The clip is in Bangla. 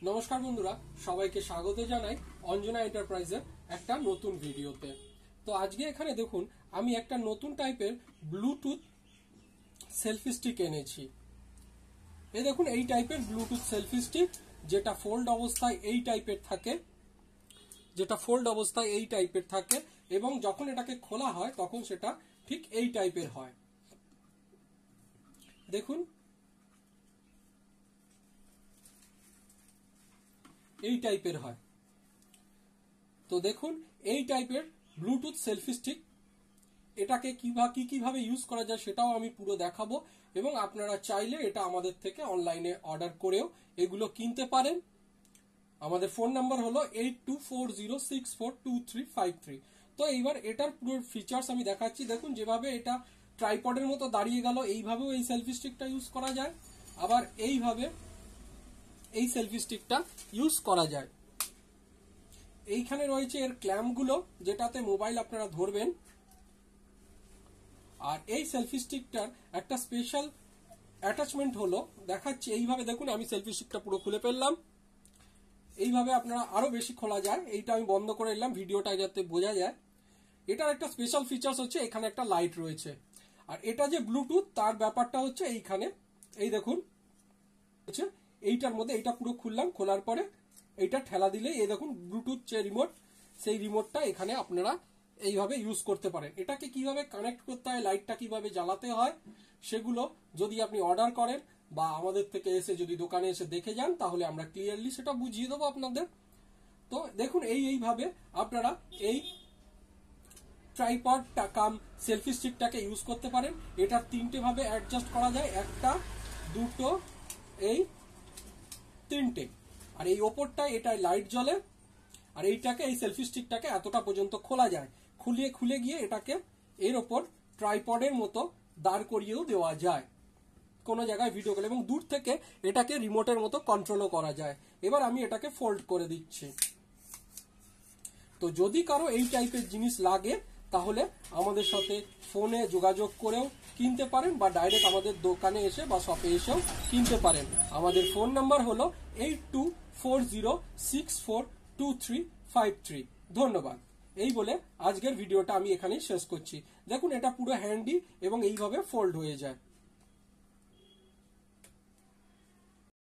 नमस्कार बंधुरा सबाइके स्वागत जानाई अंजना एंटारप्राइजेर एक नतून भिडियोते। तो आज के एखाने देखुन आमी एक नतून टाइपेर ब्लूटूथ सेल्फी स्टिक एनेछि। ए देखुन एई टाइपेर ब्लूटूथ सेल्फी स्टिक जेटा फोल्ड अवस्थाय एई टाइपेर थाके, जेटा फोल्ड अवस्थाय एई टाइपेर थाके एबं जखन एटाके खोला हय तखन सेटा ठीक एई टाइपेर हय। देखुन এই টাইপের হয়। তো দেখুন এই টাইপের ব্লুটুথ সেলফি স্টিক এটাকে কিভাবে ইউজ করা যায় সেটাও আমি পুরো দেখাবো এবং আপনারা চাইলে এটা আমাদের থেকে অনলাইনে অর্ডার করেও এগুলো কিনতে পারেন। আমাদের ফোন নাম্বার হলো 8240642353। তো এইবার এটার পুরো ফিচার্স আমি দেখাচ্ছি। দেখুন যেভাবে এটা ট্রাইপডের মতো দাঁড়িয়ে গেল এইভাবেও এই সেলফি স্টিকটা ইউজ করা যায়, আবার এইভাবে এই সেলফি স্টিকটা ইউজ করা যায়। এইখানে রয়েছে এর ক্ল্যাম্পগুলো যেটাতে মোবাইল আপনারা ধরবেন। আর এই সেলফি স্টিকটার একটা স্পেশাল অ্যাটাচমেন্ট হলো দেখাচ্ছি। এইভাবে দেখুন আমি সেলফি স্টিকটা পুরো খুলে ফেললাম। এইভাবে আপনারা আরো বেশি খোলা যায়। এইটা আমি বন্ধ করে নিলাম ভিডিওটা যাতে বোঝা যায়। এটার একটা স্পেশাল ফিচার্স হচ্ছে এখানে একটা লাইট রয়েছে। আর এটা যে ব্লুটুথ তার ব্যাপারটা হচ্ছে এইখানে এই দেখুন এইটার মধ্যে এইটা পুরো খুললাম, খোলার পরে এইটা ঠেলা দিলে এই দেখুন ব্লুটুথ যে রিমোট সেই রিমোটটা এখানে আপনারা এইভাবে ইউজ করতে পারেন। এটাকে কিভাবে কানেক্ট করতে হয়, লাইটটা কিভাবে জ্বালাতে হয় সেগুলো যদি আপনি অর্ডার করেন বা আমাদের থেকে এসে যদি দোকানে এসে দেখে যান তাহলে আমরা ক্লিয়ারলি সেটা বুঝিয়ে দেবো আপনাদের। তো দেখুন এইভাবে আপনারা এই ট্রাইপড কাম সেলফি স্টিকটাকে ইউজ করতে পারেন। এটা তিনটে ভাবে অ্যাডজাস্ট করা যায়, একটা দুটো এই তিনটে। আর এই ওপরটায় এটাই লাইট জ্বলে আর এইটাকে এই সেলফি স্টিকটাকে এতটা পর্যন্ত খোলা যায়। খুলে গিয়ে এটাকে এর ওপর ট্রাইপডের মতো দাঁড় করিয়েও দেওয়া যায় কোনো জায়গায় ভিডিও কল, এবং দূর থেকে এটাকে রিমোটের মতো কন্ট্রোলও করা যায়। এবার আমি এটাকে ফোল্ড করে দিচ্ছি। তো যদি কারো এই টাইপের জিনিস লাগে তাহলে আমাদের সাথে ফোনে যোগাযোগ করেও কিনতে পারেন বা ডাইরেক্ট আমাদের দোকানে এসে বা শপে এসেও কিনতে পারেন। আমাদের ফোন নাম্বার হলো 8240642353। ধন্যবাদ। এই বলে আজকের ভিডিওটা আমি এখানেই শেষ করছি। দেখুন এটা পুরো হ্যান্ডি এবং এইভাবে ফোল্ড হয়ে যায়।